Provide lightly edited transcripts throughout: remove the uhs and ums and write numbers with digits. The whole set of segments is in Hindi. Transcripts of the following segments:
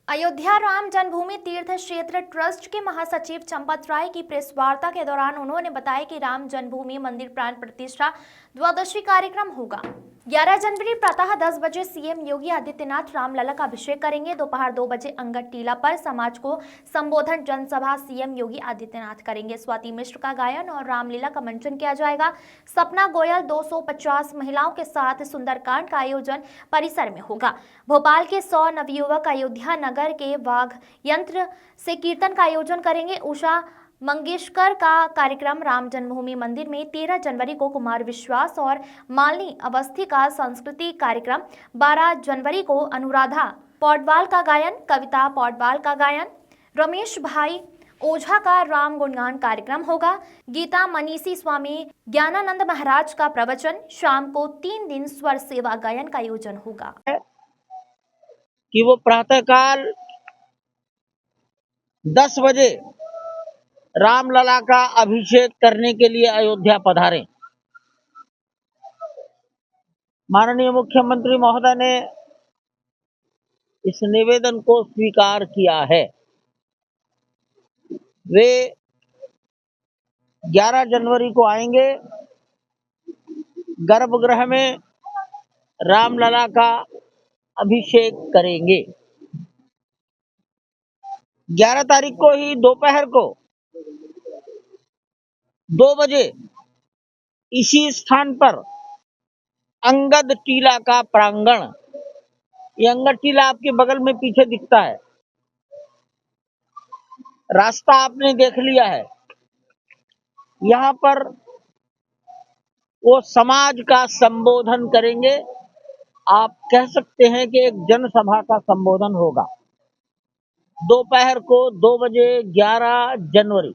अयोध्या राम जन्मभूमि तीर्थ क्षेत्र ट्रस्ट के महासचिव चंपत राय की प्रेस वार्ता के दौरान उन्होंने बताया कि राम जन्मभूमि मंदिर प्राण प्रतिष्ठा द्वादशी कार्यक्रम होगा। 11 जनवरी प्रातः 10 बजे सीएम योगी आदित्यनाथ रामलला का अभिषेक करेंगे। दोपहर 2 बजे अंगद टीला पर समाज को संबोधन जनसभा सीएम योगी आदित्यनाथ करेंगे। स्वाति मिश्र का गायन और रामलीला का मंचन किया जाएगा। सपना गोयल 250 महिलाओं के साथ सुंदरकांड का आयोजन परिसर में होगा। भोपाल के 100 नवयुवक अयोध्या नगर के वाघ यंत्र से कीर्तन का आयोजन करेंगे। उषा मंगेशकर का कार्यक्रम राम जन्मभूमि मंदिर में 13 जनवरी को कुमार विश्वास और मालिनी अवस्थी का सांस्कृतिक कार्यक्रम, 12 जनवरी को अनुराधा पौडवाल का गायन, कविता पौडवाल का गायन, रमेश भाई ओझा का राम गुणगान कार्यक्रम होगा। गीता मनीषी स्वामी ज्ञानानंद महाराज का प्रवचन, शाम को 3 दिन स्वर सेवा गायन का आयोजन होगा। कि वो प्रातःकाल 10 बजे रामलला का अभिषेक करने के लिए अयोध्या पधारें। माननीय मुख्यमंत्री महोदय ने इस निवेदन को स्वीकार किया है। वे 11 जनवरी को आएंगे, गर्भगृह में रामलला का अभिषेक करेंगे। 11 तारीख को ही दोपहर को 2 बजे इसी स्थान पर अंगद टीला का प्रांगण, ये अंगद टीला आपके बगल में पीछे दिखता है, रास्ता आपने देख लिया है। यहाँ पर वो समाज का संबोधन करेंगे। आप कह सकते हैं कि एक जनसभा का संबोधन होगा। दोपहर को 2 बजे 11 जनवरी।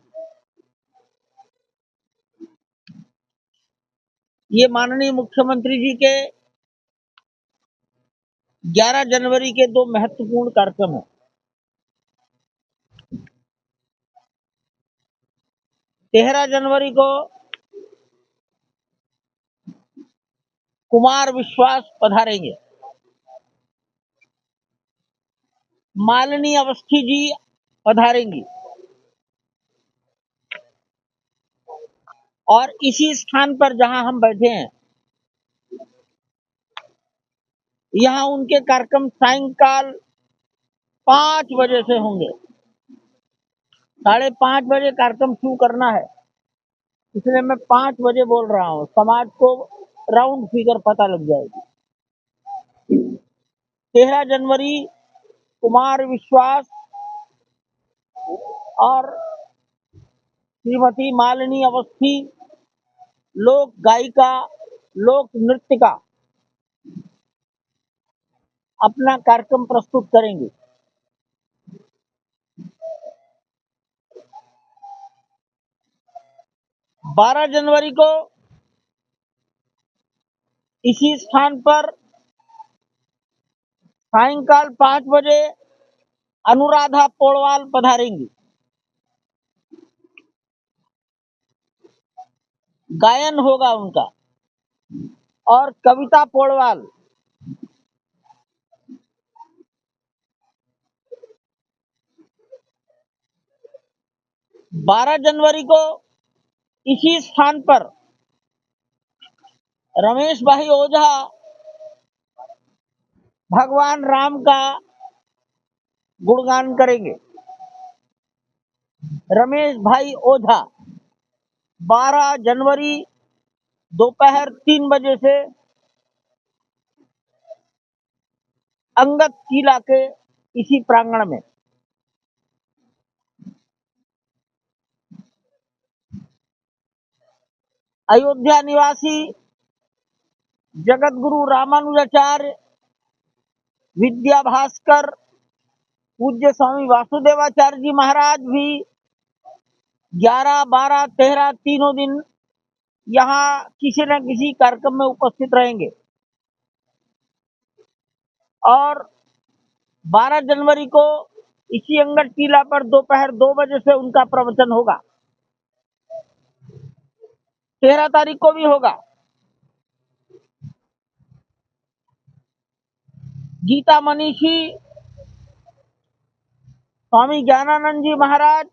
ये माननीय मुख्यमंत्री जी के 11 जनवरी के 2 महत्वपूर्ण कार्यक्रम हैं। 13 जनवरी को कुमार विश्वास पधारेंगे, मालिनी अवस्थी जी पधारेंगी और इसी स्थान पर जहां हम बैठे हैं, यहां उनके कार्यक्रम सायंकाल 5 बजे से होंगे। 5:30 बजे कार्यक्रम शुरू करना है, इसलिए मैं 5 बजे बोल रहा हूं। समाज को राउंड फिगर पता लग जाएगी। 13 जनवरी कुमार विश्वास और श्रीमती मालिनी अवस्थी लोक गायिका, लोक नृत्य का अपना कार्यक्रम प्रस्तुत करेंगे। 12 जनवरी को इसी स्थान पर सायंकाल 5 बजे अनुराधा पौडवाल पधारेंगी। गायन होगा उनका और कविता पौडवाल। 12 जनवरी को इसी स्थान पर रमेश भाई ओझा भगवान राम का गुणगान करेंगे। रमेश भाई ओझा 12 जनवरी दोपहर 3 बजे से अंगद टीला के इसी प्रांगण में। अयोध्या निवासी जगत गुरु रामानुजाचार्य विद्या भास्कर पूज्य स्वामी वासुदेवाचार्य जी महाराज भी 11, 12, 13 तीनों दिन यहाँ किसी न किसी कार्यक्रम में उपस्थित रहेंगे और 12 जनवरी को इसी अंगद टीला पर दोपहर 2 बजे से उनका प्रवचन होगा। 13 तारीख को भी होगा। गीता मनीषी स्वामी ज्ञानानंद जी महाराज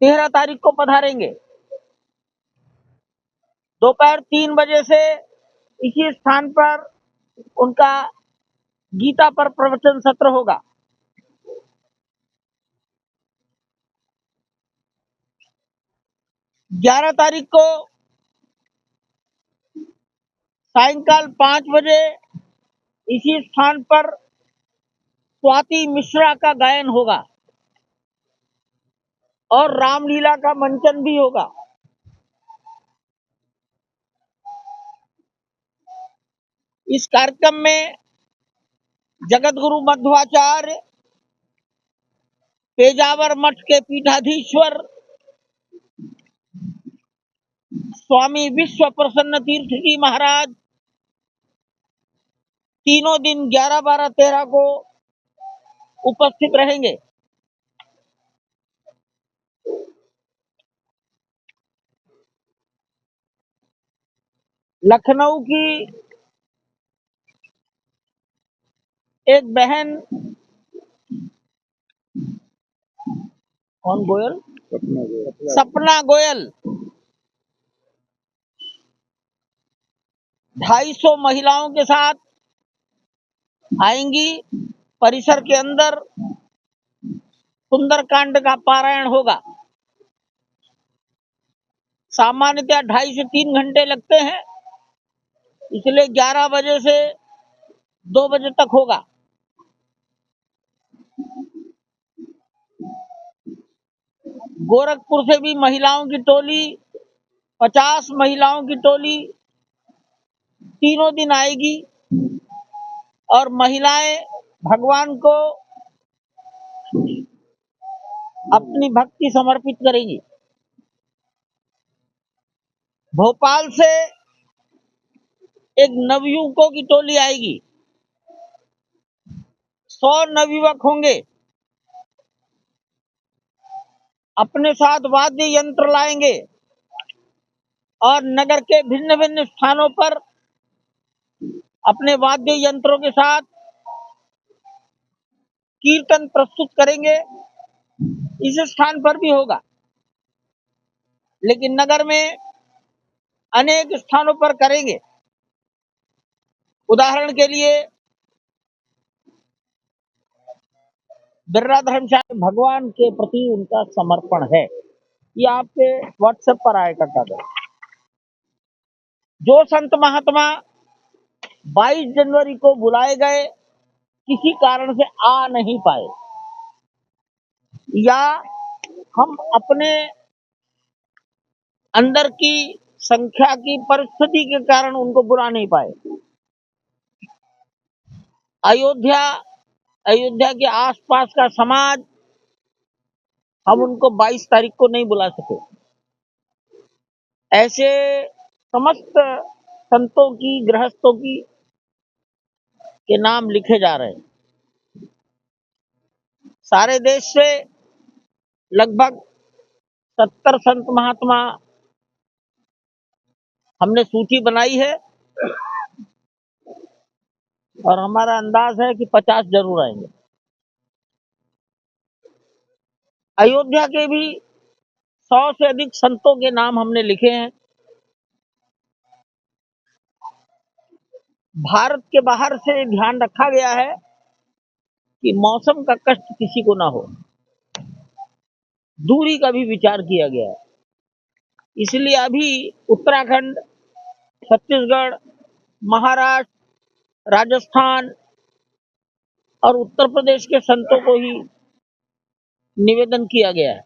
13 तारीख को पधारेंगे। दोपहर 3 बजे से इसी स्थान पर उनका गीता पर प्रवचन सत्र होगा। 11 तारीख को सायंकाल 5 बजे इसी स्थान पर स्वाति मिश्रा का गायन होगा और रामलीला का मंचन भी होगा। इस कार्यक्रम में जगत गुरु मध्वाचार्य, पेजावर मठ के पीठाधीश्वर स्वामी विश्व प्रसन्न तीर्थ जी महाराज तीनों दिन 11, 12, 13 को उपस्थित रहेंगे। लखनऊ की एक बहन, कौन गोयल? सपना गोयल 250 महिलाओं के साथ आएंगी। परिसर के अंदर सुंदरकांड का पारायण होगा। सामान्यतः 2.5 से 3 घंटे लगते हैं, इसलिए 11 बजे से 2 बजे तक होगा। गोरखपुर से भी महिलाओं की टोली, 50 महिलाओं की टोली तीनों दिन आएगी और महिलाएं भगवान को अपनी भक्ति समर्पित करेंगी। भोपाल से एक नवयुवकों की टोली आएगी। 100 नवयुवक होंगे। अपने साथ वाद्य यंत्र लाएंगे और नगर के भिन्न भिन्न स्थानों पर अपने वाद्य यंत्रों के साथ कीर्तन प्रस्तुत करेंगे। इस स्थान पर भी होगा, लेकिन नगर में अनेक स्थानों पर करेंगे। उदाहरण के लिए बिरला धर्मशाला भगवान के प्रति उनका समर्पण है। ये आपके व्हाट्सएप पर आएगा कागज। जो संत महात्मा 22 जनवरी को बुलाए गए, किसी कारण से आ नहीं पाए, या हम अपने अंदर की संख्या की परिस्थिति के कारण उनको बुला नहीं पाए, अयोध्या के आसपास का समाज, हम उनको 22 तारीख को नहीं बुला सके। ऐसे समस्त संतों की, गृहस्थों की के नाम लिखे जा रहे हैं। सारे देश से लगभग 70 संत महात्मा हमने सूची बनाई है और हमारा अंदाज है कि 50 जरूर आएंगे। अयोध्या के भी 100 से अधिक संतों के नाम हमने लिखे हैं। भारत के बाहर से ध्यान रखा गया है कि मौसम का कष्ट किसी को ना हो, दूरी का भी विचार किया गया है। इसलिए अभी उत्तराखंड, छत्तीसगढ़, महाराष्ट्र, राजस्थान और उत्तर प्रदेश के संतों को ही निवेदन किया गया है।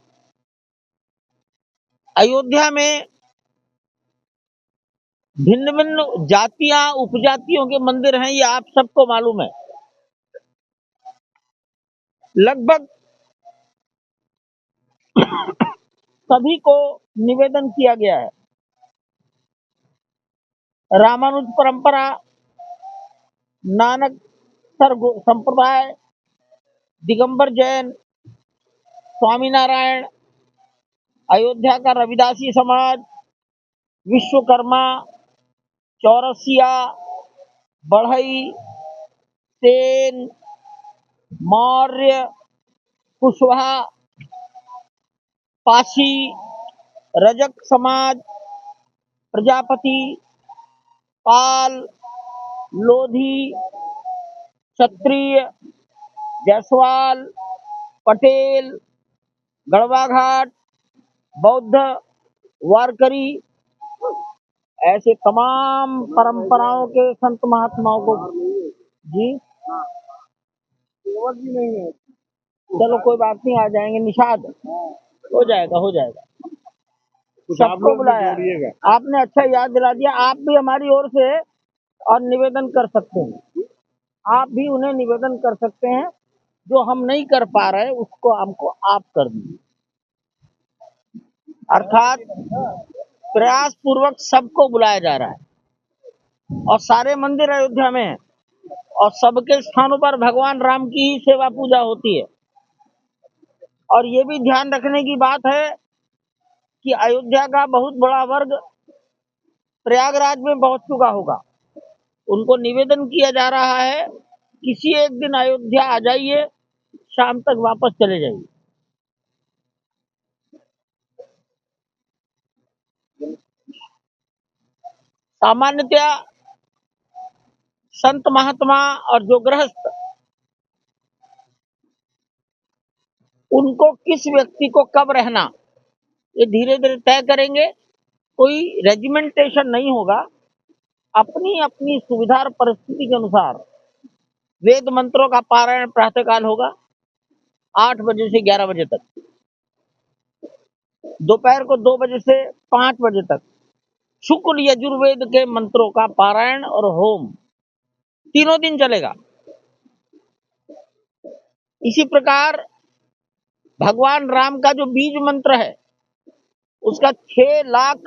अयोध्या में भिन्न भिन्न जातियां, उपजातियों के मंदिर हैं, ये आप सबको मालूम है। लगभग सभी को निवेदन किया गया है। रामानुज परंपरा, नानक सर संप्रदाय, दिगंबर जैन, स्वामीनारायण, अयोध्या का रविदासी समाज, विश्वकर्मा, चौरसिया, बढ़ई, सेन, मौर्य, कुशवाहा, पासी, रजक समाज, प्रजापति, पाल, लोधी, क्षत्रिय, जायसवाल, पटेल, गढ़वा घाट, बौद्ध, वारकरी, ऐसे तमाम परंपराओं के संत महात्माओं को जी भी नहीं है। चलो कोई बात नहीं, आ जाएंगे निषाद, हो जाएगा हो जाएगा। सबको बुलाया, आपने अच्छा याद दिला दिया। आप भी हमारी ओर से और निवेदन कर सकते हैं, आप भी उन्हें निवेदन कर सकते हैं, जो हम नहीं कर पा रहे उसको हमको आप कर दीजिए। अर्थात प्रयास पूर्वक सबको बुलाया जा रहा है और सारे मंदिर अयोध्या में है और सबके स्थानों पर भगवान राम की ही सेवा पूजा होती है। और ये भी ध्यान रखने की बात है कि अयोध्या का बहुत बड़ा वर्ग प्रयागराज में पहुंच चुका होगा। उनको निवेदन किया जा रहा है, किसी एक दिन अयोध्या आ जाइए, शाम तक वापस चले जाइए। सामान्यतया संत महात्मा और जो गृहस्थ, उनको किस व्यक्ति को कब रहना, ये धीरे धीरे तय करेंगे। कोई रेजिमेंटेशन नहीं होगा, अपनी अपनी सुविधा और परिस्थिति के अनुसार वेद मंत्रों का पारायण प्रातःकाल होगा 8 बजे से 11 बजे तक, दोपहर को 2 बजे से 5 बजे तक शुक्ल यजुर्वेद के मंत्रों का पारायण और होम तीनों दिन चलेगा। इसी प्रकार भगवान राम का जो बीज मंत्र है उसका 6 लाख,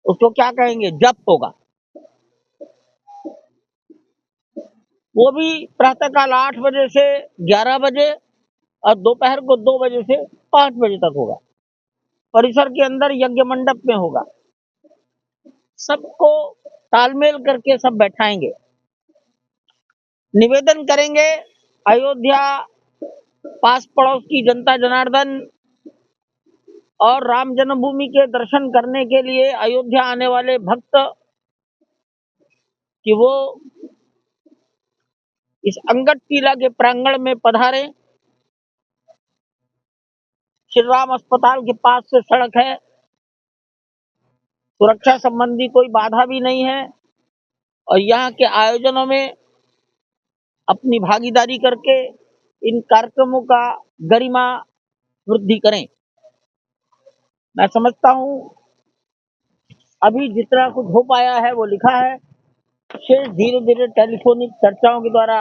उसको क्या कहेंगे, जप होगा। वो भी प्रातःकाल 8 बजे से 11 बजे और दोपहर को 2 बजे से 5 बजे तक होगा। परिसर के अंदर यज्ञ मंडप में होगा। सबको तालमेल करके सब बैठाएंगे, निवेदन करेंगे। अयोध्या, पास पड़ोस की जनता जनार्दन और राम जन्मभूमि के दर्शन करने के लिए अयोध्या आने वाले भक्त कि वो इस अंगद टीला के प्रांगण में पधारे। श्री राम अस्पताल के पास से सड़क है, सुरक्षा संबंधी कोई बाधा भी नहीं है और यहाँ के आयोजनों में अपनी भागीदारी करके इन कार्यक्रमों का गरिमा वृद्धि करें। मैं समझता हूँ अभी जितना कुछ हो पाया है वो लिखा है, शेष धीरे धीरे टेलीफोनिक चर्चाओं के द्वारा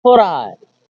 हो रहा है।